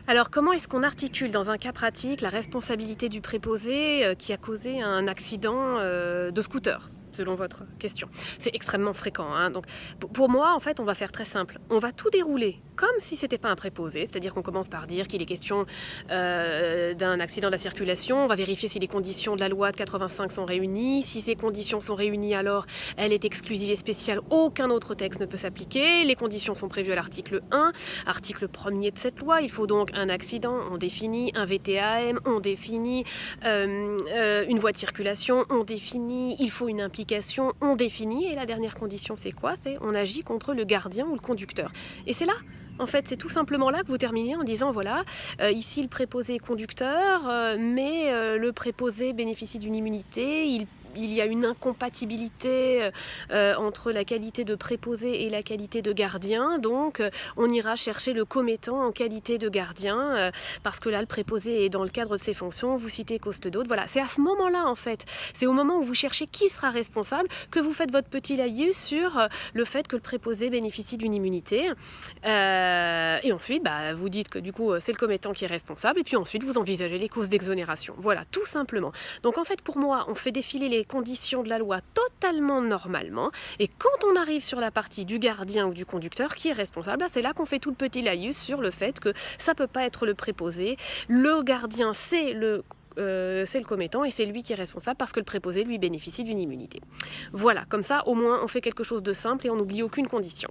Alors, comment est-ce qu'on articule dans un cas pratique la responsabilité du préposé qui a causé un accident de scooter, selon votre question? C'est extrêmement fréquent, hein. Donc, pour moi, en fait, on va faire très simple. On va tout dérouler comme si c'était pas un préposé, c'est-à-dire qu'on commence par dire qu'il est question d'un accident de la circulation. On va vérifier si les conditions de la loi de 85 sont réunies. Si ces conditions sont réunies, alors elle est exclusive et spéciale. Aucun autre texte ne peut s'appliquer. Les conditions sont prévues à l'article 1, article 1er de cette loi. Il faut donc un accident, on définit un VTAM, on définit une voie de circulation, on définit, il faut une implication, on définit. Et la dernière condition, c'est quoi? C'est on agit contre le gardien ou le conducteur. Et c'est là, en fait, c'est tout simplement là que vous terminez en disant, voilà, ici le préposé est conducteur, mais le préposé bénéficie d'une immunité, il y a une incompatibilité entre la qualité de préposé et la qualité de gardien, donc on ira chercher le commettant en qualité de gardien, parce que là le préposé est dans le cadre de ses fonctions, vous citez Coste d'autres, voilà, c'est à ce moment-là en fait, c'est au moment où vous cherchez qui sera responsable que vous faites votre petit laïus sur le fait que le préposé bénéficie d'une immunité, et ensuite vous dites que du coup c'est le commettant qui est responsable, et puis ensuite vous envisagez les causes d'exonération, voilà, tout simplement. Donc en fait pour moi on fait défiler les conditions de la loi totalement normalement, et quand on arrive sur la partie du gardien ou du conducteur qui est responsable, c'est là qu'on fait tout le petit laïus sur le fait que ça peut pas être le préposé, le gardien c'est le commettant et c'est lui qui est responsable parce que le préposé lui bénéficie d'une immunité. Voilà, comme ça au moins on fait quelque chose de simple et on n'oublie aucune condition.